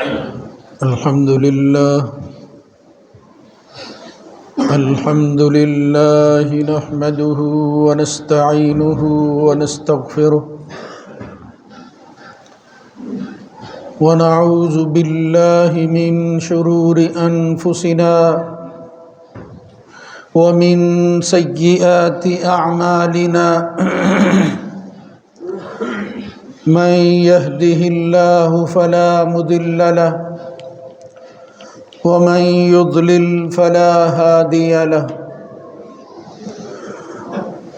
الحمد لله نحمده ونستعينه ونستغفره ونعوذ بالله من شرور أنفسنا ومن سيئات أعمالنا من يهده الله فلا مضل له ومن يضلل فلا هادي له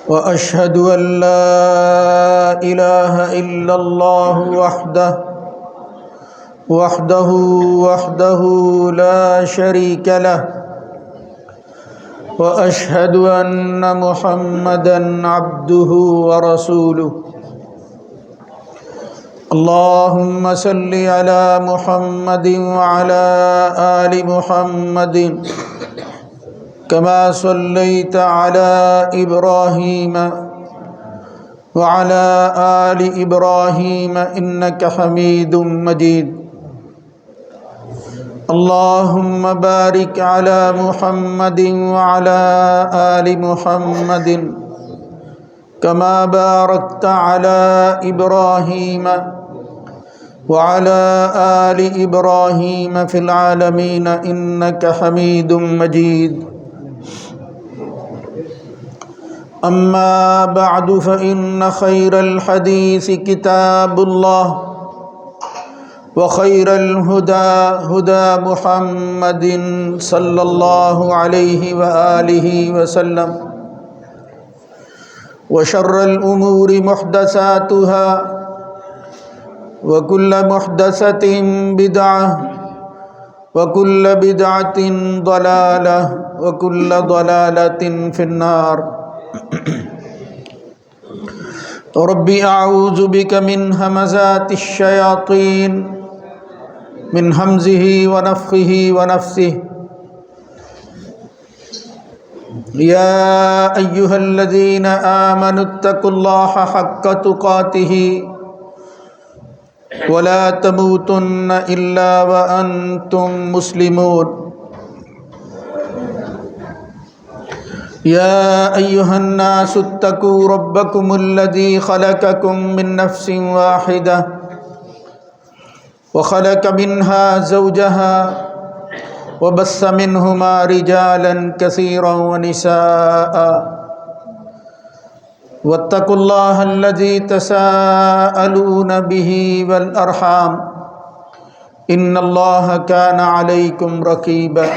وأشهد أن لا إله إلا الله وحده لا شريك له وأشهد أن محمدًا عبده ورسوله اللهم صل على محمد وعلى آل محمد كما صليت على إبراهيم وعلى آل إبراهيم إنك حميد مجيد اللهم بارك على محمد وعلى آل محمد كما باركت على إبراهيم وعلى آل إبراهيم في العالمين إنك حميد مجيد أما بعد فإن خير الحديث كتاب الله وخير الهدى هدى محمد صلى الله عليه وآله وسلم وشر الأمور محدثاتها وكل محدثة بدعة وكل بدعة ضلالة وكل ضلالة في النار رب أعوذ بك من همزات الشياطين من همزه ونفخه ونفثه يا أيها الذين آمنوا اتقوا الله حق تقاته ولا تموتن إلا وأنتم مسلمون يا أيها الناس اتقوا ربكم الذي خلقكم من نفس واحدة وخلق منها زوجها وبث منهما رجالا كثيرا ونساء واتقوا الله الذي تساءلون به والأرحام إن الله كان عليكم رقيبا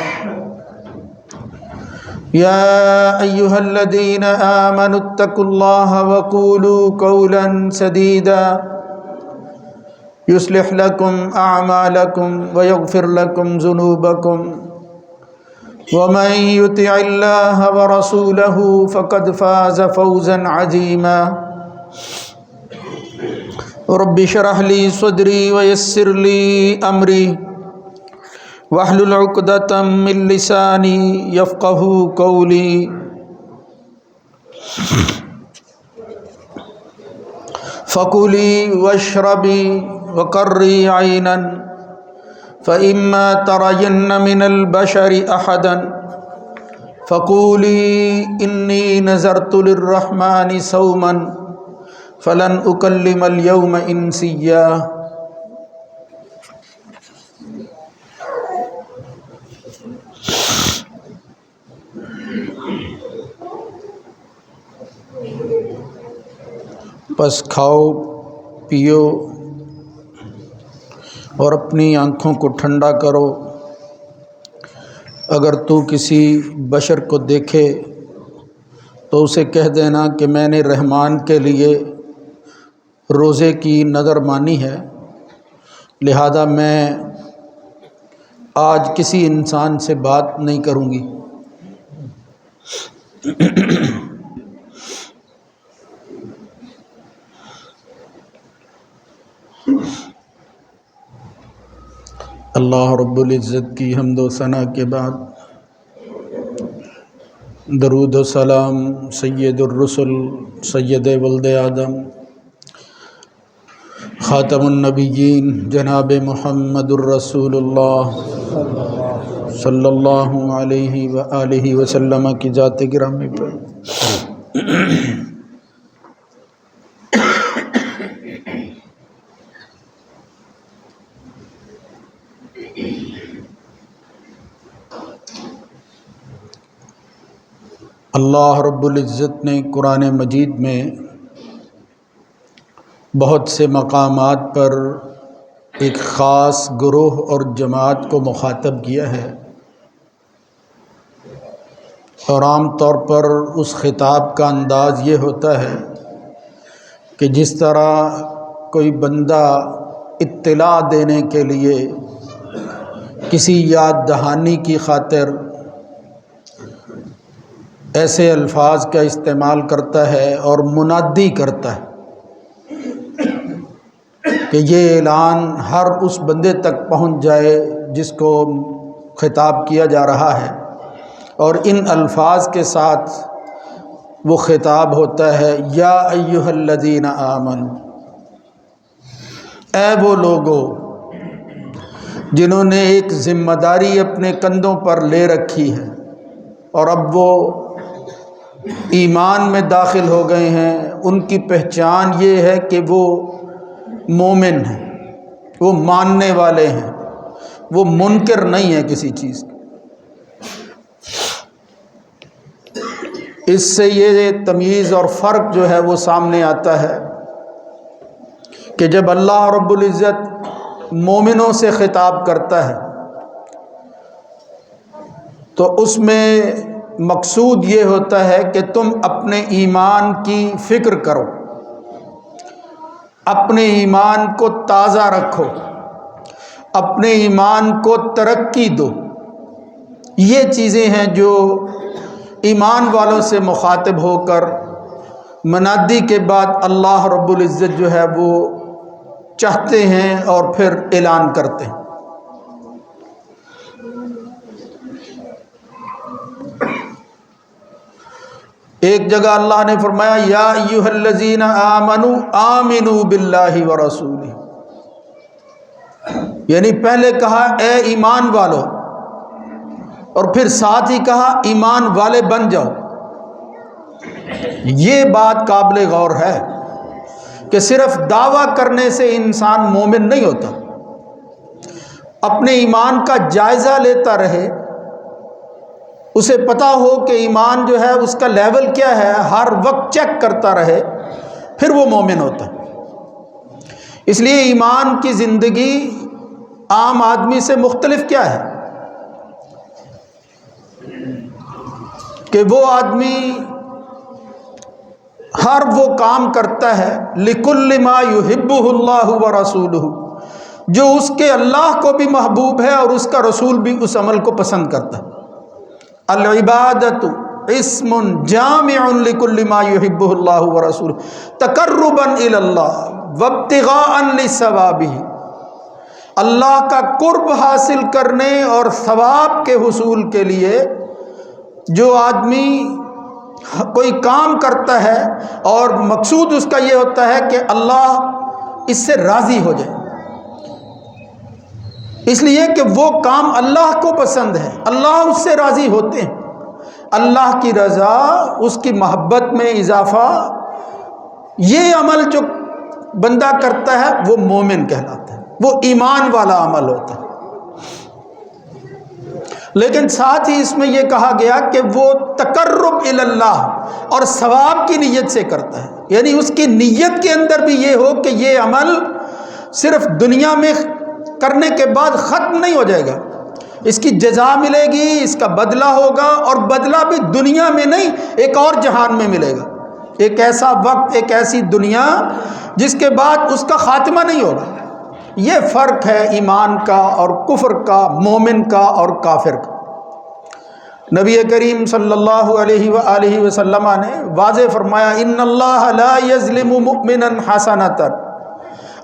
يا أيها الذين آمنوا اتقوا الله وقولوا قولا سديدا يصلح لكم أعمالكم ويغفر لكم ذنوبكم ومن يطع الله ورسوله فقد فاز فوزا عظيما رب اشرح لي صدري ويسر لي أمري واحلل عقدة من لساني يفقهوا قولي فكلي واشربي وقري عينا فإما ترين من البشر أحدا فقولي إني نذرت للرحمن صوما فلن أكلم اليوم إنسيا پس کھاؤ پیو اور اپنی آنکھوں کو ٹھنڈا کرو۔ اگر تو کسی بشر کو دیکھے تو اسے کہہ دینا کہ میں نے رحمان کے لیے روزے کی نذر مانی ہے، لہذا میں آج کسی انسان سے بات نہیں کروں گی۔ اللہ رب العزت کی حمد و ثنا کے بعد درود و سلام سید الرسل سید ولد آدم خاتم النبیین جناب محمد الرسول اللہ صلی اللہ علیہ وآلہ وسلم کی ذات گرامی پر اللہ رب العزت نے قرآن مجید میں بہت سے مقامات پر ایک خاص گروہ اور جماعت کو مخاطب کیا ہے، اور عام طور پر اس خطاب کا انداز یہ ہوتا ہے کہ جس طرح کوئی بندہ اطلاع دینے کے لیے کسی یاد دہانی کی خاطر ایسے الفاظ کا استعمال کرتا ہے اور منادی کرتا ہے کہ یہ اعلان ہر اس بندے تک پہنچ جائے جس کو خطاب کیا جا رہا ہے، اور ان الفاظ کے ساتھ وہ خطاب ہوتا ہے یا ایھا الذین آمنوا، اے وہ لوگو جنہوں نے ایک ذمہ داری اپنے کندھوں پر لے رکھی ہے اور اب وہ ایمان میں داخل ہو گئے ہیں۔ ان کی پہچان یہ ہے کہ وہ مومن ہیں، وہ ماننے والے ہیں، وہ منکر نہیں ہے کسی چیز کی۔ اس سے یہ تمیز اور فرق جو ہے وہ سامنے آتا ہے کہ جب اللہ رب العزت مومنوں سے خطاب کرتا ہے تو اس میں مقصود یہ ہوتا ہے کہ تم اپنے ایمان کی فکر کرو، اپنے ایمان کو تازہ رکھو، اپنے ایمان کو ترقی دو۔ یہ چیزیں ہیں جو ایمان والوں سے مخاطب ہو کر منادی کے بعد اللہ رب العزت جو ہے وہ چاہتے ہیں اور پھر اعلان کرتے ہیں۔ ایک جگہ اللہ نے فرمایا یا ایھا الذین آمنوا آمنوا باللہ ورسولہ، یعنی پہلے کہا اے ایمان والو، اور پھر ساتھ ہی کہا ایمان والے بن جاؤ۔ یہ بات قابل غور ہے کہ صرف دعویٰ کرنے سے انسان مومن نہیں ہوتا، اپنے ایمان کا جائزہ لیتا رہے، اسے پتہ ہو کہ ایمان جو ہے اس کا لیول کیا ہے، ہر وقت چیک کرتا رہے، پھر وہ مومن ہوتا ہے۔ اس لیے ایمان کی زندگی عام آدمی سے مختلف کیا ہے کہ وہ آدمی ہر وہ کام کرتا ہے لِكُلِّ مَا يُحِبُّهُ اللَّهُ وَرَسُولُهُ، جو اس کے اللہ کو بھی محبوب ہے اور اس کا رسول بھی اس عمل کو پسند کرتا ہے۔ العبادت اسم جامع لکل ما يحبه اللہ ورسولہ تقربا الی اللہ وابتغاء لثوابہ، اللہ کا قرب حاصل کرنے اور ثواب کے حصول کے لیے جو آدمی کوئی کام کرتا ہے اور مقصود اس کا یہ ہوتا ہے کہ اللہ اس سے راضی ہو جائے، اس لیے کہ وہ کام اللہ کو پسند ہے، اللہ اس سے راضی ہوتے ہیں، اللہ کی رضا، اس کی محبت میں اضافہ، یہ عمل جو بندہ کرتا ہے وہ مومن کہلاتا ہے، وہ ایمان والا عمل ہوتا ہے۔ لیکن ساتھ ہی اس میں یہ کہا گیا کہ وہ تقرب الی اللہ اور ثواب کی نیت سے کرتا ہے، یعنی اس کی نیت کے اندر بھی یہ ہو کہ یہ عمل صرف دنیا میں کرنے کے بعد ختم نہیں ہو جائے گا، اس کی جزا ملے گی، اس کا بدلہ ہوگا، اور بدلہ بھی دنیا میں نہیں ایک اور جہان میں ملے گا، ایک ایسا وقت، ایک ایسی دنیا جس کے بعد اس کا خاتمہ نہیں ہوگا۔ یہ فرق ہے ایمان کا اور کفر کا، مومن کا اور کافر کا۔ نبی کریم صلی اللہ علیہ وآلہ وسلم نے واضح فرمایا ان اللہ لا یظلم مؤمنا حسنۃ،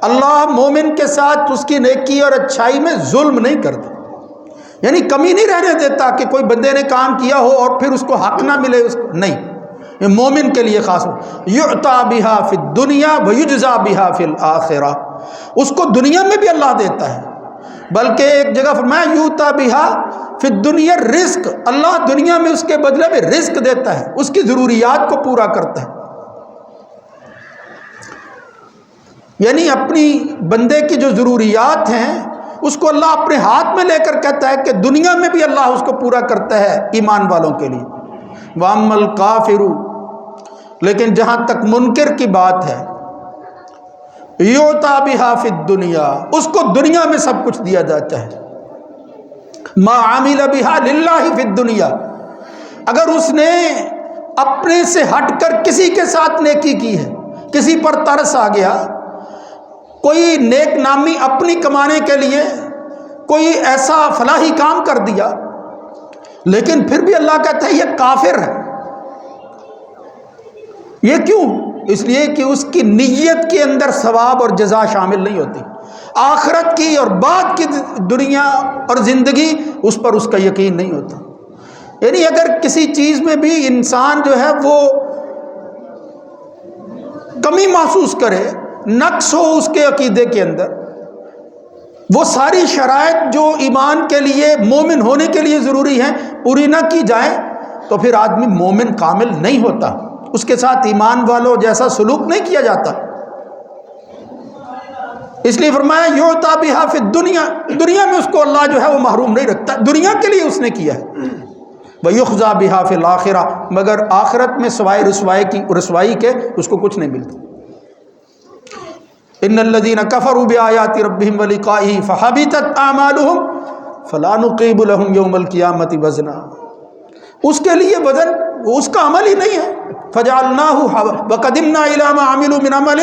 اللہ مومن کے ساتھ اس کی نیکی اور اچھائی میں ظلم نہیں کرتا، یعنی کمی نہیں رہنے دیتا کہ کوئی بندے نے کام کیا ہو اور پھر اس کو حق نہ ملے، اس کو نہیں، یہ مومن کے لیے خاص ہو۔ یعطا بہا فی الدنیا ویجزا بہا فی الآخرہ، اس کو دنیا میں بھی اللہ دیتا ہے، بلکہ ایک جگہ فرمایا یوتا بہا فی الدنیا رزق، اللہ دنیا میں اس کے بدلے میں رزق دیتا ہے، اس کی ضروریات کو پورا کرتا ہے۔ یعنی اپنی بندے کی جو ضروریات ہیں اس کو اللہ اپنے ہاتھ میں لے کر کہتا ہے کہ دنیا میں بھی اللہ اس کو پورا کرتا ہے ایمان والوں کے لیے۔ وَأَمَّا الْكَافِرُ، لیکن جہاں تک منکر کی بات ہے، یُعْطَىٰ بِهَا فِي الدُّنْيَا، اس کو دنیا میں سب کچھ دیا جاتا ہے۔ مَا عَمِلَ بِهَا لِلَّهِ فِي الدُّنْيَا، اگر اس نے اپنے سے ہٹ کر کسی کے ساتھ نیکی کی ہے، کسی پر ترس آ گیا، کوئی نیک نامی اپنی کمانے کے لیے کوئی ایسا فلاحی کام کر دیا، لیکن پھر بھی اللہ کہتا ہے یہ کافر ہے۔ یہ کیوں؟ اس لیے کہ اس کی نیت کے اندر ثواب اور جزا شامل نہیں ہوتی، آخرت کی اور بعد کی دنیا اور زندگی اس پر اس کا یقین نہیں ہوتا۔ یعنی اگر کسی چیز میں بھی انسان جو ہے وہ کمی محسوس کرے، نقص ہو اس کے عقیدے کے اندر، وہ ساری شرائط جو ایمان کے لیے مومن ہونے کے لیے ضروری ہیں پوری نہ کی جائیں، تو پھر آدمی مومن کامل نہیں ہوتا، اس کے ساتھ ایمان والوں جیسا سلوک نہیں کیا جاتا۔ اس لیے فرمایا یُعْطَىٰ بِهَا فِي الدُّنْيَا، دنیا میں اس کو اللہ جو ہے وہ محروم نہیں رکھتا، دنیا کے لیے اس نے کیا ہے۔ وَيُخْزَىٰ بِهَا فِي الْآخِرَةِ، مگر آخرت میں سوائے رسوائی کے اس کو کچھ نہیں ملتا۔ ان الذين كفروا بآيات ربهم ولقائه فحبطت اعمالهم فلا نقيم لهم يوم القيامة وزنا، اس کے لیے وزن اس کا عمل ہی نہیں ہے۔ فجعلناه وقدمنا الى ما عملوا من عمل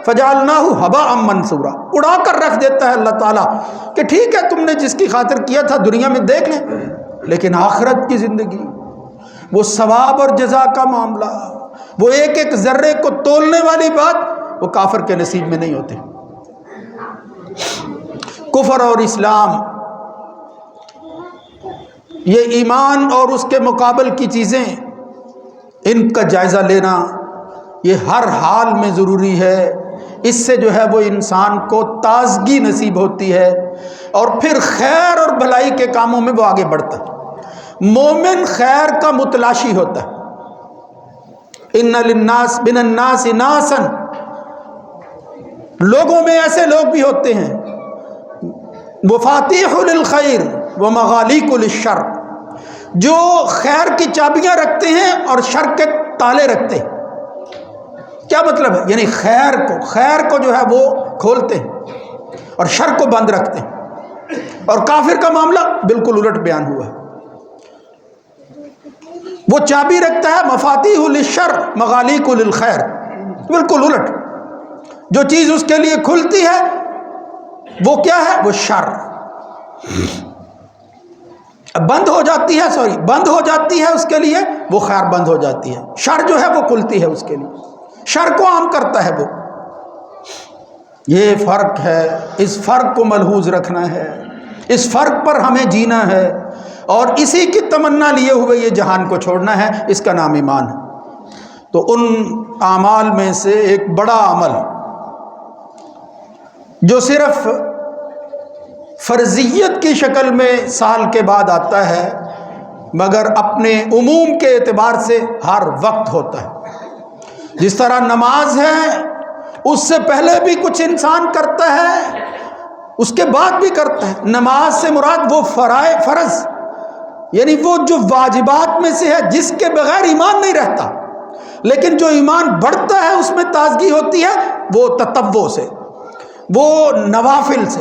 فجعلناه هباء منثورا، اڑا کر رکھ دیتا ہے اللہ تعالیٰ کہ ٹھیک ہے تم نے جس کی خاطر کیا تھا دنیا میں دیکھ لیں، لیکن آخرت کی زندگی، وہ ثواب اور جزا کا معاملہ، وہ ایک ایک ذرے کو تولنے والی بات، وہ کافر کے نصیب میں نہیں ہوتے۔ کفر اور اسلام، یہ ایمان اور اس کے مقابل کی چیزیں، ان کا جائزہ لینا یہ ہر حال میں ضروری ہے۔ اس سے جو ہے وہ انسان کو تازگی نصیب ہوتی ہے اور پھر خیر اور بھلائی کے کاموں میں وہ آگے بڑھتا ہے۔ مومن خیر کا متلاشی ہوتا ہے۔ ان للناس من الناس ناسا، لوگوں میں ایسے لوگ بھی ہوتے ہیں، مفاتیح للخیر ومغالیق للشر، جو خیر کی چابیاں رکھتے ہیں اور شر کے تالے رکھتے ہیں۔ کیا مطلب ہے؟ یعنی خیر کو جو ہے وہ کھولتے ہیں اور شر کو بند رکھتے ہیں، اور کافر کا معاملہ بالکل الٹ بیان ہوا ہے۔ وہ چابی رکھتا ہے مفاتیح للشر مغالیق للخیر، بالکل الٹ، جو چیز اس کے لیے کھلتی ہے وہ کیا ہے؟ وہ شر، بند ہو جاتی ہے اس کے لیے وہ خیر بند ہو جاتی ہے، شر جو ہے وہ کھلتی ہے اس کے لیے، شر کو عام کرتا ہے وہ۔ یہ فرق ہے، اس فرق کو ملحوظ رکھنا ہے، اس فرق پر ہمیں جینا ہے، اور اسی کی تمنا لیے ہوئے یہ جہان کو چھوڑنا ہے، اس کا نام ایمان ہے۔ تو ان اعمال میں سے ایک بڑا عمل جو صرف فرضیت کی شکل میں سال کے بعد آتا ہے مگر اپنے عموم کے اعتبار سے ہر وقت ہوتا ہے، جس طرح نماز ہے اس سے پہلے بھی کچھ انسان کرتا ہے، اس کے بعد بھی کرتا ہے۔ نماز سے مراد وہ فرض، یعنی وہ جو واجبات میں سے ہے جس کے بغیر ایمان نہیں رہتا، لیکن جو ایمان بڑھتا ہے اس میں تازگی ہوتی ہے وہ تطوع سے، وہ نوافل سے۔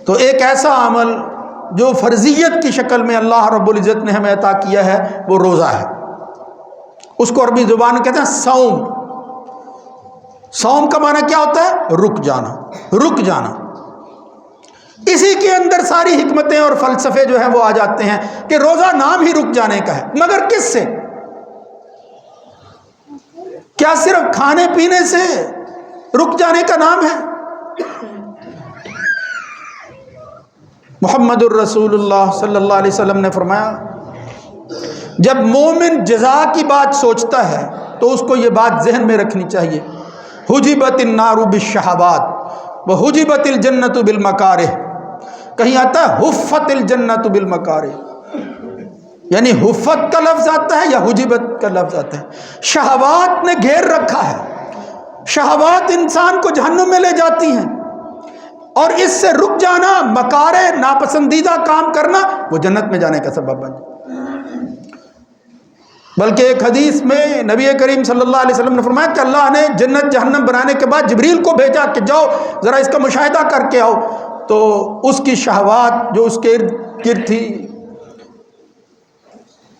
تو ایک ایسا عمل جو فرضیت کی شکل میں اللہ رب العزت نے ہمیں عطا کیا ہے وہ روزہ ہے، اس کو عربی زبان میں کہتے ہیں صوم۔ صوم کا معنی کیا ہوتا ہے؟ رک جانا۔ اسی کے اندر ساری حکمتیں اور فلسفے جو ہیں وہ آ جاتے ہیں کہ روزہ نام ہی رک جانے کا ہے، مگر کس سے؟ کیا صرف کھانے پینے سے رک جانے کا نام ہے؟ محمد الرسول اللہ صلی اللہ علیہ وسلم نے فرمایا جب مومن جزا کی بات سوچتا ہے تو اس کو یہ بات ذہن میں رکھنی چاہیے حجبت النار بالشہوات وحجبت الجنت بالمکارہ، کہیں آتا ہے حفت الجنت بالمکارہ، یعنی حفت کا لفظ آتا ہے یا حجبت کا لفظ آتا ہے۔ شہوات نے گھیر رکھا ہے، شہوات انسان کو جہنم میں لے جاتی ہیں، اور اس سے رک جانا، مکارہ ناپسندیدہ کام کرنا، وہ جنت میں جانے کا سبب بن جائے۔ بلکہ ایک حدیث میں نبی کریم صلی اللہ علیہ وسلم نے فرمایا کہ اللہ نے جنت جہنم بنانے کے بعد جبریل کو بھیجا کہ جاؤ ذرا اس کا مشاہدہ کر کے آؤ، تو اس کی شہوات جو اس کے ارد گرد تھی،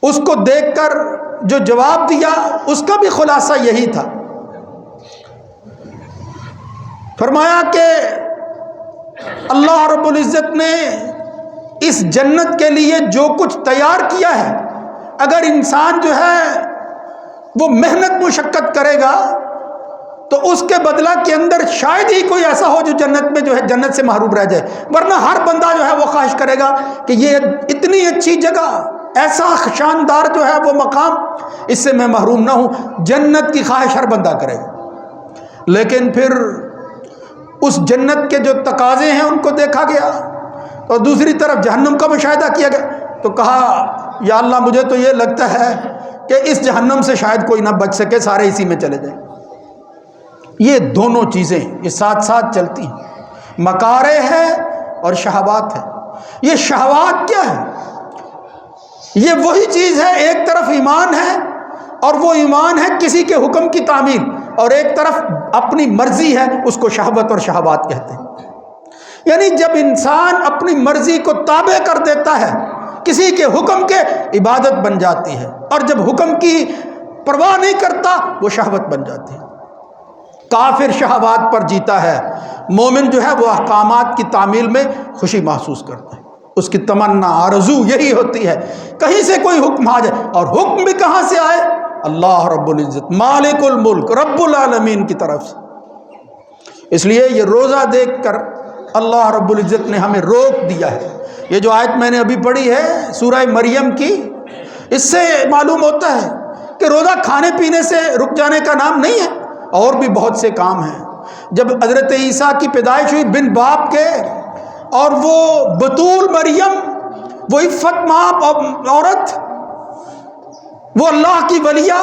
اس کو دیکھ کر جو جواب دیا اس کا بھی خلاصہ یہی تھا۔ فرمایا کہ اللہ رب العزت نے اس جنت کے لیے جو کچھ تیار کیا ہے، اگر انسان جو ہے وہ محنت مشقت کرے گا تو اس کے بدلہ کے اندر شاید ہی کوئی ایسا ہو جو جنت میں جو ہے جنت سے محروم رہ جائے، ورنہ ہر بندہ جو ہے وہ خواہش کرے گا کہ یہ اتنی اچھی جگہ، ایسا شاندار جو ہے وہ مقام، اس سے میں محروم نہ ہوں، جنت کی خواہش ہر بندہ کرے گا۔ لیکن پھر اس جنت کے جو تقاضے ہیں ان کو دیکھا گیا، اور دوسری طرف جہنم کا مشاہدہ کیا گیا، تو کہا یا اللہ مجھے تو یہ لگتا ہے کہ اس جہنم سے شاید کوئی نہ بچ سکے، سارے اسی میں چلے جائیں۔ یہ دونوں چیزیں یہ ساتھ ساتھ چلتی ہیں، مکارہ ہے اور شہوات ہے۔ یہ شہوات کیا ہے؟ یہ وہی چیز ہے، ایک طرف ایمان ہے اور وہ ایمان ہے کسی کے حکم کی تعمیل، اور ایک طرف اپنی مرضی ہے، اس کو شہوت اور شہوات کہتے ہیں۔ یعنی جب انسان اپنی مرضی کو تابع کر دیتا ہے کسی کے حکم کے، عبادت بن جاتی ہے، اور جب حکم کی پرواہ نہیں کرتا وہ شہوت بن جاتی ہے۔ کافر شہوات پر جیتا ہے، مومن جو ہے وہ احکامات کی تعمیل میں خوشی محسوس کرتا ہے، اس کی تمنا آرزو یہی ہوتی ہے کہیں سے کوئی حکم آ جائے، اور حکم بھی کہاں سے آئے؟ اللہ رب العزت مالک الملک رب العالمین کی طرف سے۔ اس لیے یہ روزہ دیکھ کر اللہ رب العزت نے ہمیں روک دیا ہے۔ یہ جو آیت میں نے ابھی پڑھی ہے سورہ مریم کی، اس سے معلوم ہوتا ہے کہ روزہ کھانے پینے سے رک جانے کا نام نہیں ہے، اور بھی بہت سے کام ہیں۔ جب حضرت عیسیٰ کی پیدائش ہوئی بن باپ کے، اور وہ بتول مریم، وہ عفت ماں عورت، وہ اللہ کی ولیہ،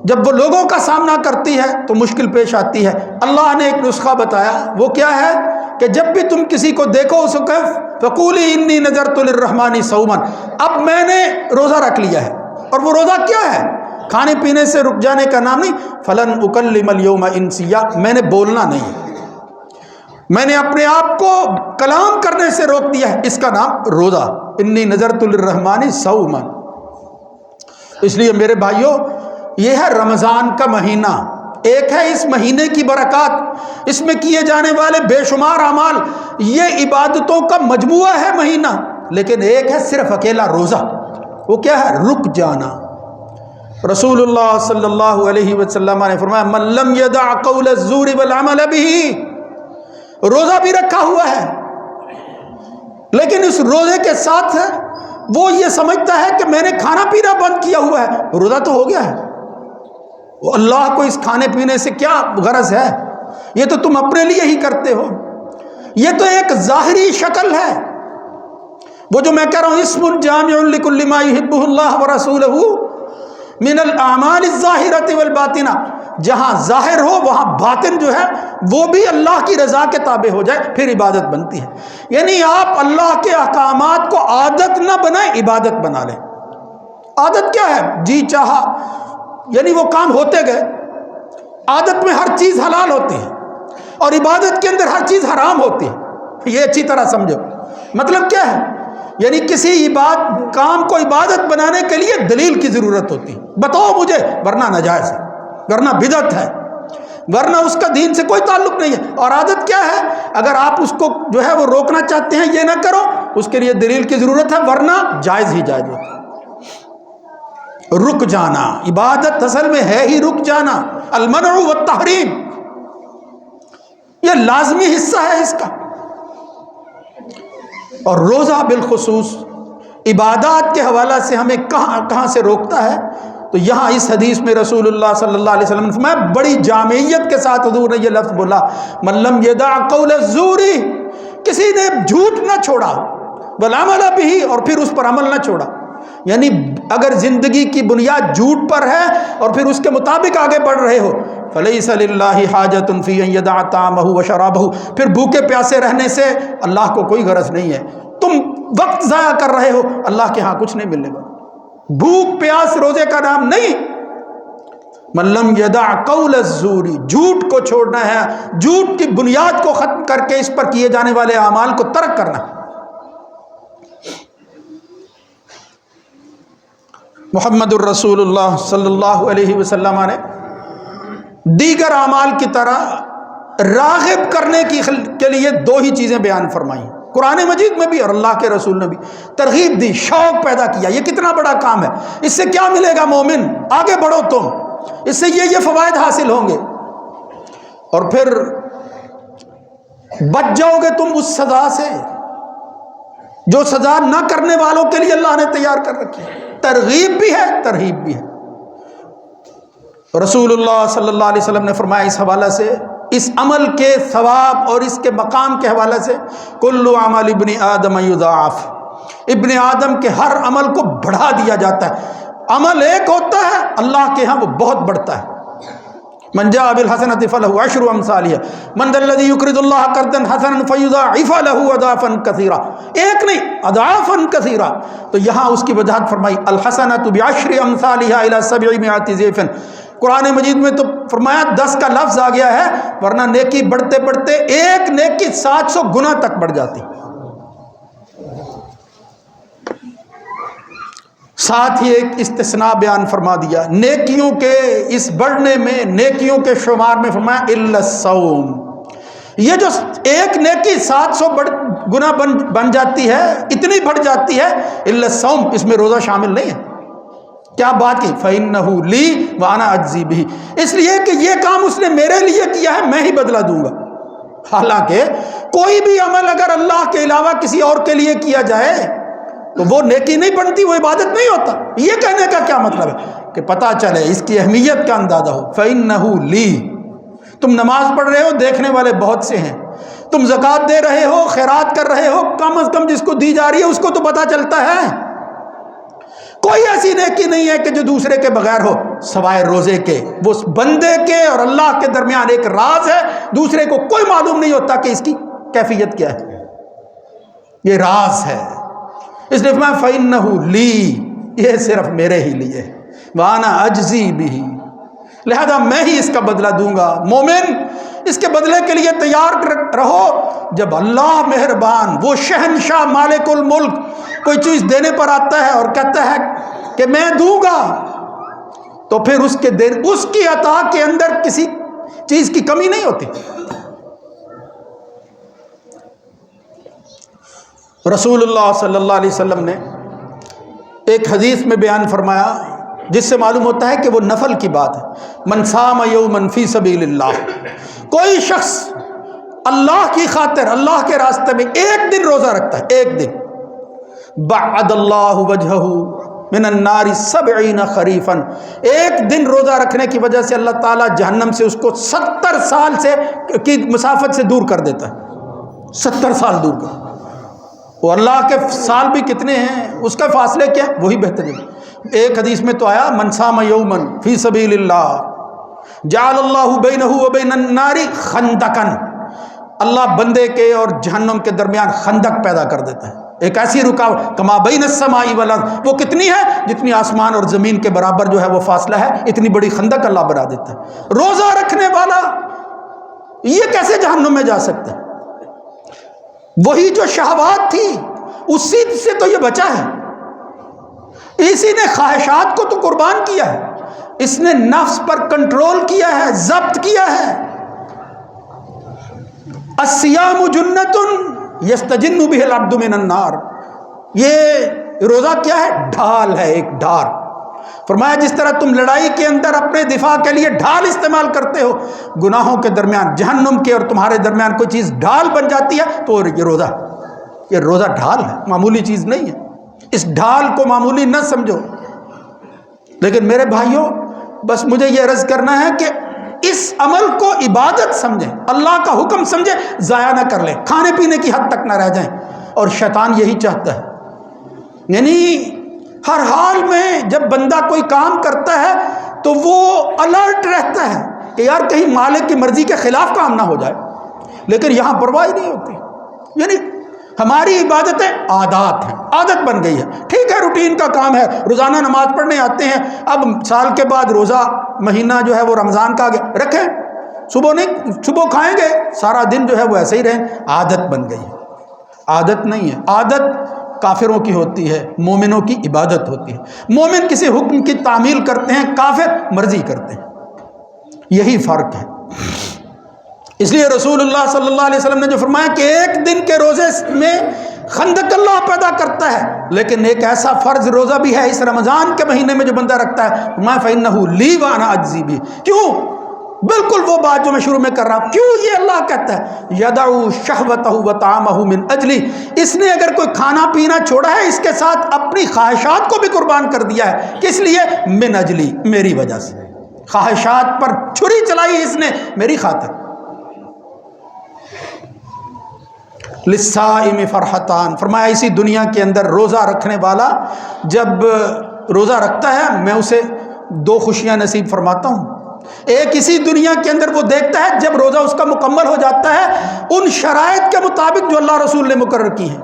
جب وہ لوگوں کا سامنا کرتی ہے تو مشکل پیش آتی ہے۔ اللہ نے ایک نسخہ بتایا، وہ کیا ہے کہ جب بھی تم کسی کو دیکھو اس کو کہو فقولی انی نذرت للرحمن صوما، اب میں نے روزہ رکھ لیا ہے، اور وہ روزہ کیا ہے؟ کھانے پینے سے رک جانے کا نام نہیں۔ فلن اکلم اليوم انسیا، میں نے بولنا نہیں، میں نے اپنے آپ کو کلام کرنے سے روک دیا ہے، اس کا نام روزہ، انی نذرت للرحمن صوما۔ اس لیے میرے بھائیوں، یہ ہے رمضان کا مہینہ، ایک ہے اس مہینے کی برکات، اس میں کیے جانے والے بے شمار اعمال، یہ عبادتوں کا مجموعہ ہے مہینہ، لیکن ایک ہے صرف اکیلا روزہ، وہ کیا ہے؟ رک جانا۔ رسول اللہ صلی اللہ علیہ وسلم نے فرمایا من لم یدع قول الزور والعمل به، روزہ بھی رکھا ہوا ہے، لیکن اس روزے کے ساتھ وہ یہ سمجھتا ہے کہ میں نے کھانا پینا بند کیا ہوا ہے، روزہ تو ہو گیا ہے، وہ اللہ کو اس کھانے پینے سے کیا غرض ہے؟ یہ تو تم اپنے لیے ہی کرتے ہو، یہ تو ایک ظاہری شکل ہے۔ وہ جو میں کہہ رہا ہوں اسم جامع لکل ما یحبہ اللہ ورسولہ من الاعمال الظاہرۃ والباطنہ، جہاں ظاہر ہو وہاں باطن جو ہے وہ بھی اللہ کی رضا کے تابع ہو جائے، پھر عبادت بنتی ہے۔ یعنی آپ اللہ کے احکامات کو عادت نہ بنائیں، عبادت بنا لیں۔ عادت کیا ہے؟ جی چاہا، یعنی وہ کام ہوتے گئے۔ عادت میں ہر چیز حلال ہوتی ہے، اور عبادت کے اندر ہر چیز حرام ہوتی ہے، یہ اچھی طرح سمجھو۔ مطلب کیا ہے؟ یعنی کسی کام کو عبادت بنانے کے لیے دلیل کی ضرورت ہوتی ہے، بتاؤ مجھے، ورنہ ناجائز ہے، ورنہ بدعت ہے، ورنہ اس کا دین سے کوئی تعلق نہیں ہے۔ اور عادت کیا ہے؟ اگر آپ اس کو جو ہے وہ روکنا چاہتے ہیں، یہ نہ کرو، اس کے لیے دلیل کی ضرورت ہے، ورنہ جائز ہی جائز ہوتا ہے۔ رک جانا، عبادت اصل میں ہے ہی رک جانا، المنع والتحریم، یہ لازمی حصہ ہے اس کا۔ اور روزہ بالخصوص عبادات کے حوالہ سے ہمیں کہاں سے روکتا ہے؟ تو یہاں اس حدیث میں رسول اللہ صلی اللہ علیہ وسلم نے فرمایا، بڑی جامعیت کے ساتھ حضور نے یہ لفظ بولا، من لم یدع قول الزور، کسی نے جھوٹ نہ چھوڑا، والعمل بہ، اور پھر اس پر عمل نہ چھوڑا، یعنی اگر زندگی کی بنیاد جھوٹ پر ہے اور پھر اس کے مطابق آگے بڑھ رہے ہو، فلیس للہ حاجۃ فی ان یدع طعامہ وشرابہ، پھر بھوکے پیاسے رہنے سے اللہ کو کوئی غرض نہیں ہے، تم وقت ضائع کر رہے ہو، اللہ کے ہاں کچھ نہیں ملنے والا، بھوک پیاس روزے کا نام نہیں۔ من لم یدع قول الزور، جھوٹ کو چھوڑنا ہے، جھوٹ کی بنیاد کو ختم کر کے اس پر کیے جانے والے اعمال کو ترک کرنا۔ محمد الرسول اللہ صلی اللہ علیہ وسلم نے دیگر اعمال کی طرح راغب کرنے کے لیے دو ہی چیزیں بیان فرمائیں، قرآن مجید میں بھی اور اللہ کے رسول نے بھی ترغیب دی، شوق پیدا کیا، یہ کتنا بڑا کام ہے، اس سے کیا ملے گا مومن، آگے بڑھو تم، اس سے یہ فوائد حاصل ہوں گے، اور پھر بچ جاؤ گے تم اس سزا سے جو سزا نہ کرنے والوں کے لیے اللہ نے تیار کر رکھی ہے۔ ترغیب بھی ہے، ترہیب بھی ہے۔ رسول اللہ صلی اللہ علیہ وسلم نے فرمایا اس حوالہ سے، اس عمل کے ثواب اور اس کے مقام کے حوالے سے، کل عمل ابن آدم یضاعف، ابن آدم کے ہر عمل کو بڑھا دیا جاتا ہے، عمل ایک ہوتا ہے، اللہ کے ہاں وہ بہت بڑھتا ہے۔ من جاء بالحسنۃ فلہ عشر امثالها، من ذا الذی یقرض اللہ قرضا حسنا فیضاعف له اضعافا کثیرا، ایک نہیں اضعافا کثیرا۔ تو یہاں اس کی وضاحت فرمائی، الحسنۃ بعشر امثالها الى 700 ضعف۔ قرآن مجید میں تو فرمایا 10 کا لفظ آ گیا ہے، ورنہ نیکی بڑھتے بڑھتے ایک نیکی 700 گنا تک بڑھ جاتی۔ ساتھ ہی ایک استثناء بیان فرما دیا نیکیوں کے اس بڑھنے میں، نیکیوں کے شمار میں فرمایا الا الصوم، یہ جو ایک نیکی 700 گنا بن جاتی ہے، اتنی بڑھ جاتی ہے، الا الصوم، اس میں روزہ شامل نہیں ہے۔ کیا بات کی، فَإِنَّهُ لِي وَأَنَا أَجْزِي بِهِ، اس لیے کہ یہ کام اس نے میرے لیے کیا ہے، میں ہی بدلہ دوں گا۔ حالانکہ کوئی بھی عمل اگر اللہ کے علاوہ کسی اور کے لیے کیا جائے تو وہ نیکی نہیں بنتی، وہ عبادت نہیں ہوتا۔ یہ کہنے کا کیا مطلب ہے کہ پتہ چلے اس کی اہمیت کا اندازہ ہو۔ فَإِنَّهُ لِي، تم نماز پڑھ رہے ہو، دیکھنے والے بہت سے ہیں، تم زکوٰۃ دے رہے ہو، خیرات کر رہے ہو، کم از کم جس کو دی جا رہی ہے اس کو تو پتہ چلتا ہے۔ کوئی ایسی نیکی نہیں ہے کہ جو دوسرے کے بغیر ہو سوائے روزے کے، وہ بندے کے اور اللہ کے درمیان ایک راز ہے، دوسرے کو کوئی معلوم نہیں ہوتا کہ اس کی کیفیت کیا ہے، یہ راز ہے۔ اس لیے فرمایا فَإِنَّهُ لِي، یہ صرف میرے ہی لیے، وَأَنَا أَجْزِي بِهِ، لہذا میں ہی اس کا بدلہ دوں گا۔ مومن اس کے بدلے کے لیے تیار رہو، جب اللہ مہربان، وہ شہنشاہ مالک الملک کوئی چیز دینے پر آتا ہے اور کہتا ہے کہ میں دوں گا، تو پھر اس کی عطا کے اندر کسی چیز کی کمی نہیں ہوتی۔ رسول اللہ صلی اللہ علیہ وسلم نے ایک حدیث میں بیان فرمایا جس سے معلوم ہوتا ہے کہ وہ نفل کی بات ہے، من صام یوما فی سبیل اللہ، کوئی شخص اللہ کی خاطر اللہ کے راستے میں ایک دن روزہ رکھتا ہے، ایک دن، بعد اللہ وجہہ من النار 70 خریفا، ایک دن روزہ رکھنے کی وجہ سے اللہ تعالیٰ جہنم سے اس کو 70 سال سے کی مسافت سے دور کر دیتا ہے، 70 سال دور کر۔ وہ اللہ کے سال بھی کتنے ہیں، اس کا فاصلے کیا ہے، وہی بہترین۔ ایک حدیث میں تو آیا من صام یوما فی سبیل اللہ جعل اللہ بینہ وبین النار خندقا، اللہ بندے کے اور جہنم کے درمیان خندق پیدا کر دیتا ہے، ایک ایسی رکاوٹ، کما بین السماء والارض، وہ کتنی ہے جتنی آسمان اور زمین کے برابر جو ہے وہ فاصلہ ہے، اتنی بڑی خندق اللہ بنا دیتا ہے۔ روزہ رکھنے والا یہ کیسے جہنم میں جا سکتا ہے؟ وہی جو شہوات تھی اسی سے تو یہ بچا ہے، اسی نے خواہشات کو تو قربان کیا ہے، اس نے نفس پر کنٹرول کیا ہے، ضبط کیا ہے۔ الصیام جنۃ یستجن بہ العبد من النار، یہ روزہ کیا ہے، ڈھال ہے، ایک ڈھال۔ فرمایا جس طرح تم لڑائی کے اندر اپنے دفاع کے لیے ڈھال استعمال کرتے ہو، گناہوں کے درمیان، جہنم کے اور تمہارے درمیان کوئی چیز ڈھال بن جاتی ہے تو یہ روزہ ڈھال ہے، معمولی چیز نہیں ہے۔ اس ڈھال کو معمولی نہ سمجھو، لیکن میرے بھائیوں، بس مجھے یہ عرض کرنا ہے کہ اس عمل کو عبادت سمجھیں، اللہ کا حکم سمجھیں، ضائع نہ کر لیں، کھانے پینے کی حد تک نہ رہ جائیں۔ اور شیطان یہی چاہتا ہے، یعنی ہر حال میں جب بندہ کوئی کام کرتا ہے تو وہ الرٹ رہتا ہے کہ یار کہیں مالک کی مرضی کے خلاف کام نہ ہو جائے، لیکن یہاں پرواہ نہیں ہوتی۔ یعنی ہماری عبادتیں عادات ہیں، عادت بن گئی ہے، ٹھیک ہے روٹین کا کام ہے، روزانہ نماز پڑھنے آتے ہیں، اب سال کے بعد روزہ مہینہ جو ہے وہ رمضان کا آگے رکھیں، صبح کھائیں گے، سارا دن جو ہے وہ ایسے ہی رہیں، عادت بن گئی ہے۔ عادت نہیں ہے، عادت کافروں کی ہوتی ہے، مومنوں کی عبادت ہوتی ہے۔ مومن کسی حکم کی تعمیل کرتے ہیں، کافر مرضی کرتے ہیں، یہی فرق ہے۔ اس لیے رسول اللہ صلی اللہ علیہ وسلم نے جو فرمایا کہ ایک دن کے روزے میں خندق اللہ پیدا کرتا ہے، لیکن ایک ایسا فرض روزہ بھی ہے اس رمضان کے مہینے میں جو بندہ رکھتا ہے، میں فإنہ لی وأنا أجزی بہ۔ کیوں؟ بالکل وہ بات جو میں شروع میں کر رہا ہوں، کیوں یہ اللہ کہتا ہے یدعو شہوتہ وطعامہ من اجلی، اس نے اگر کوئی کھانا پینا چھوڑا ہے اس کے ساتھ اپنی خواہشات کو بھی قربان کر دیا ہے، کس لیے؟ من اجلی، میری وجہ سے، خواہشات پر چھری چلائی اس نے میری خاطر۔ للصائم فرحتان، فرمایا اسی دنیا کے اندر روزہ رکھنے والا جب روزہ رکھتا ہے میں اسے دو خوشیاں نصیب فرماتا ہوں۔ ایک اسی دنیا کے اندر وہ دیکھتا ہے جب روزہ اس کا مکمل ہو جاتا ہے ان شرائط کے مطابق جو اللہ رسول نے مقرر کی ہیں،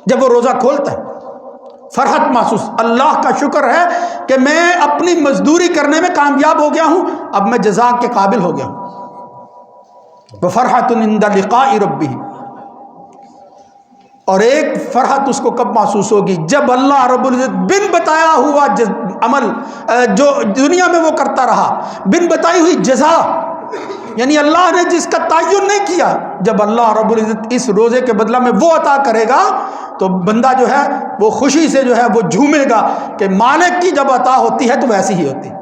جب وہ روزہ کھولتا ہے فرحت محسوس، اللہ کا شکر ہے کہ میں اپنی مزدوری کرنے میں کامیاب ہو گیا ہوں، اب میں جزا کے قابل ہو گیا ہوں۔ وفرحۃ عند لقاء ربہ، اور ایک فرحت اس کو کب محسوس ہوگی؟ جب اللہ رب العزت بن بتایا ہوا عمل جو دنیا میں وہ کرتا رہا، بن بتائی ہوئی جزا، یعنی اللہ نے جس کا تعین نہیں کیا، جب اللہ رب العزت اس روزے کے بدلہ میں وہ عطا کرے گا تو بندہ جو ہے وہ خوشی سے جو ہے وہ جھومے گا کہ مالک کی جب عطا ہوتی ہے تو ویسی ہی ہوتی۔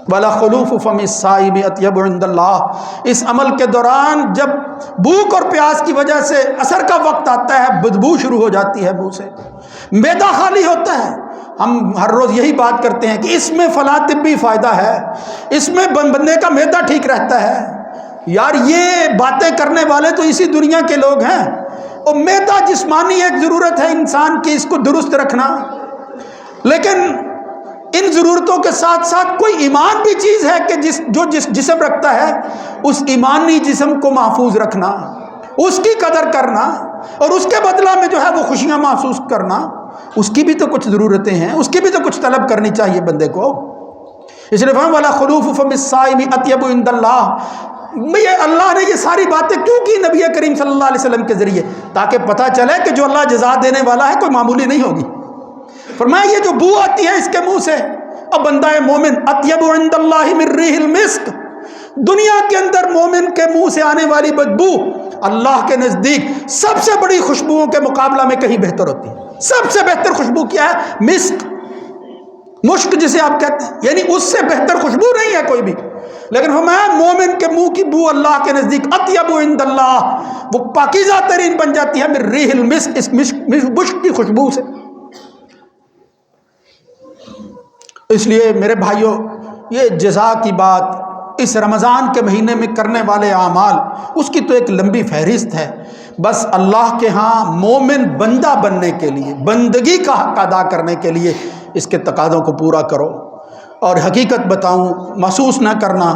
وَلَا خُلُوفُ فَمِ الصَّائِمِ أَطْيَبُ عِندَ اللَّهِ، اس عمل کے دوران جب بھوک اور پیاس کی وجہ سے عصر کا وقت آتا ہے، بدبو شروع ہو جاتی ہے منہ سے، معدہ خالی ہوتا ہے، ہم ہر روز یہی بات کرتے ہیں کہ اس میں فلاں طبی فائدہ ہے، اس میں بندے کا معدہ ٹھیک رہتا ہے۔ یار یہ باتیں کرنے والے تو اسی دنیا کے لوگ ہیں، اور معدہ جسمانی ایک ضرورت ہے انسان کی، اس کو درست رکھنا، لیکن ان ضرورتوں کے ساتھ ساتھ کوئی ایمان بھی چیز ہے کہ جو جسم رکھتا ہے، اس ایمانی جسم کو محفوظ رکھنا، اس کی قدر کرنا، اور اس کے بدلہ میں جو ہے وہ خوشیاں محسوس کرنا، اس کی بھی تو کچھ ضرورتیں ہیں، اس کی بھی تو کچھ طلب کرنی چاہیے بندے کو۔ اس لیے فہم والا خلوف فم الصائم اطیب عند اللہ، یہ اللہ نے یہ ساری باتیں کیوں کی نبی کریم صلی اللہ علیہ وسلم کے ذریعے؟ تاکہ پتہ چلے کہ جو اللہ جزا دینے والا ہے کوئی معمولی نہیں ہوگی۔ فرمایا یہ جو بو آتی ہے اس کے منہ سے، اب بندہ مومن اطیب عند اللہ من ریح المسک، دنیا کے اندر مومن کے منہ سے آنے والی بدبو اللہ کے نزدیک سب سے بڑی خوشبوؤں کے مقابلہ میں کہیں بہتر ہوتی ہے۔ سب سے بہتر خوشبو کیا ہے؟ مسک، مشک جسے آپ کہتے ہیں، یعنی اس سے بہتر خوشبو نہیں ہے کوئی بھی۔ لیکن فرمایا مومن کے منہ کی بو اللہ کے نزدیک اطیب عند اللہ، وہ پاکیزہ ترین بن جاتی ہے من ریح المسک، اس مشک کی خوشبو سے۔ اس لیے میرے بھائیوں، یہ جزا کی بات اس رمضان کے مہینے میں کرنے والے اعمال، اس کی تو ایک لمبی فہرست ہے۔ بس اللہ کے ہاں مومن بندہ بننے کے لیے، بندگی کا حق ادا کرنے کے لیے اس کے تقاضوں کو پورا کرو۔ اور حقیقت بتاؤں، محسوس نہ کرنا،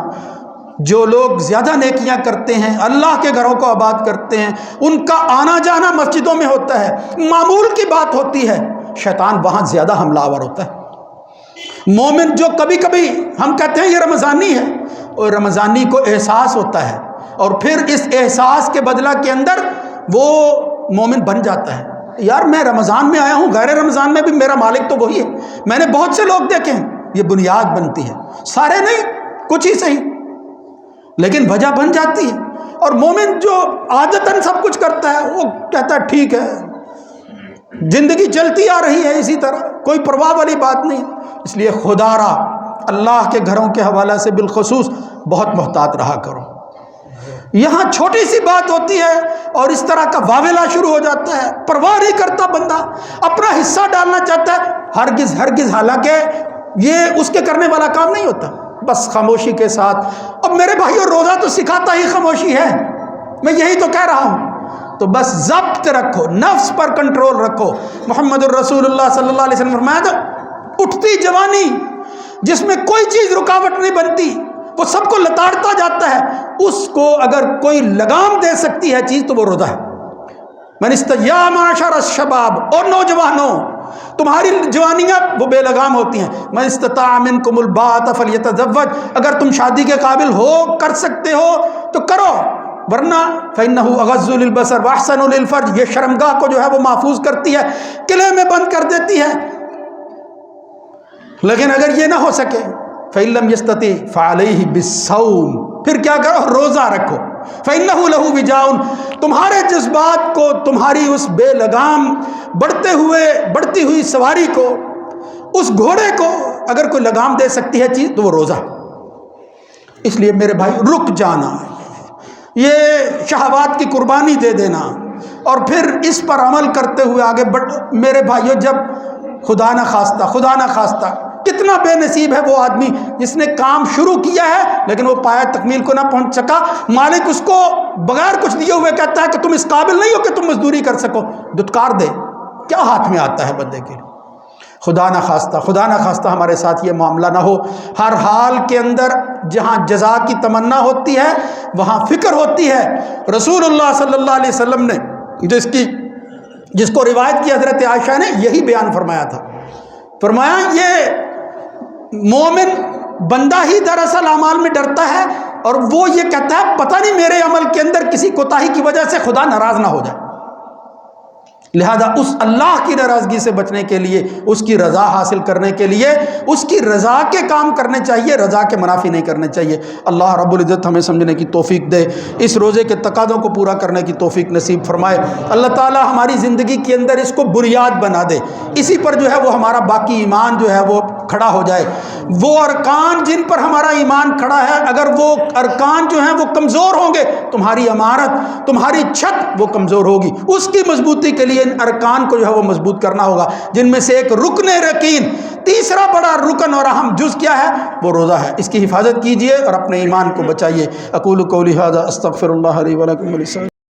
جو لوگ زیادہ نیکیاں کرتے ہیں، اللہ کے گھروں کو آباد کرتے ہیں، ان کا آنا جانا مسجدوں میں ہوتا ہے، معمول کی بات ہوتی ہے، شیطان وہاں زیادہ حملہ آور ہوتا ہے۔ مومن جو کبھی کبھی ہم کہتے ہیں یہ رمضانی ہے، اور رمضانی کو احساس ہوتا ہے، اور پھر اس احساس کے بدلہ کے اندر وہ مومن بن جاتا ہے۔ یار میں رمضان میں آیا ہوں، غیر رمضان میں بھی میرا مالک تو وہی ہے۔ میں نے بہت سے لوگ دیکھے ہیں، یہ بنیاد بنتی ہے، سارے نہیں، کچھ ہی صحیح، لیکن وجہ بن جاتی ہے۔ اور مومن جو عادتاً سب کچھ کرتا ہے وہ کہتا ہے ٹھیک ہے، زندگی چلتی آ رہی ہے اسی طرح، کوئی پرواہ والی بات نہیں۔ اس لیے خدا را اللہ کے گھروں کے حوالے سے بالخصوص بہت محتاط رہا کرو۔ یہاں چھوٹی سی بات ہوتی ہے اور اس طرح کا واویلا شروع ہو جاتا ہے، پرواہ نہیں کرتا بندہ، اپنا حصہ ڈالنا چاہتا ہے، ہرگز ہرگز، حالانکہ یہ اس کے کرنے والا کام نہیں ہوتا، بس خاموشی کے ساتھ۔ اب میرے بھائیو روزہ تو سکھاتا ہی خاموشی ہے، میں یہی تو کہہ رہا ہوں۔ تو بس ضبط رکھو، نفس پر کنٹرول رکھو۔ محمد الرسول اللہ صلی اللہ علیہ وسلم فرمایا تھا، اٹھتی جوانی جس میں کوئی چیز رکاوٹ نہیں بنتی، وہ سب کو لتاڑتا جاتا ہے، اس کو اگر کوئی لگام دے سکتی ہے چیز تو وہ روزہ ہے۔ یا معاشر الشباب، اور نوجوانوں تمہاری جوانیاں وہ بے لگام ہوتی ہیں۔ من استطاع منکم الباءۃ فلیتزوج، اگر تم شادی کے قابل ہو، کر سکتے ہو تو کرو، ورنہ فإنہ اغض للبصر واحسن للفرج، یہ شرمگاہ کو جو ہے وہ محفوظ کرتی ہے، قلعے میں بند کر دیتی ہے۔ لیکن اگر یہ نہ ہو سکے فإن لم یستطع فعلیہ بالصوم، پھر کیا کرو؟ روزہ رکھو۔ فإنہ لہ وجاء، تمہارے جذبات کو، تمہاری اس بے لگام بڑھتی ہوئی سواری کو، اس گھوڑے کو اگر کوئی لگام دے سکتی ہے چیز تو وہ روزہ۔ اس لیے میرے بھائی رک جانا، یہ شہوات کی قربانی دے دینا اور پھر اس پر عمل کرتے ہوئے آگے میرے بھائیو، جب خدا نہ خواستہ کتنا بے نصیب ہے وہ آدمی جس نے کام شروع کیا ہے لیکن وہ پایا تکمیل کو نہ پہنچ سکا، مالک اس کو بغیر کچھ دیے ہوئے کہتا ہے کہ تم اس قابل نہیں ہو کہ تم مزدوری کر سکو، دھتکار دے۔ کیا ہاتھ میں آتا ہے بندے کے؟ خدا نہ خواستہ ہمارے ساتھ یہ معاملہ نہ ہو۔ ہر حال کے اندر جہاں جزا کی تمنا ہوتی ہے وہاں فکر ہوتی ہے۔ رسول اللہ صلی اللہ علیہ وسلم نے جس کو روایت کی حضرت عائشہ نے یہی بیان فرمایا تھا، فرمایا یہ مومن بندہ ہی دراصل اعمال میں ڈرتا ہے اور وہ یہ کہتا ہے پتہ نہیں میرے عمل کے اندر کسی کوتاہی کی وجہ سے خدا ناراض نہ ہو جائے، لہذا اس اللہ کی ناراضگی سے بچنے کے لیے، اس کی رضا حاصل کرنے کے لیے اس کی رضا کے کام کرنے چاہیے، رضا کے منافی نہیں کرنے چاہیے۔ اللہ رب العزت ہمیں سمجھنے کی توفیق دے، اس روزے کے تقاضوں کو پورا کرنے کی توفیق نصیب فرمائے۔ اللہ تعالی ہماری زندگی کے اندر اس کو بنیاد بنا دے، اسی پر جو ہے وہ ہمارا باقی ایمان جو ہے وہ کھڑا ہو جائے۔ وہ ارکان جن پر ہمارا ایمان کھڑا ہے، اگر وہ ارکان جو ہیں وہ کمزور ہوں گے، تمہاری عمارت، تمہاری چھت وہ کمزور ہوگی۔ اس کی مضبوطی کے لیے ان ارکان کو جو ہے وہ مضبوط کرنا ہوگا، جن میں سے ایک رکن یقین، تیسرا بڑا رکن اور اہم جز کیا ہے؟ وہ روزہ ہے۔ اس کی حفاظت کیجئے اور اپنے ایمان کو بچائیے۔ اقول قولی ھذا استغفر اللہ لی و لکم ولسائر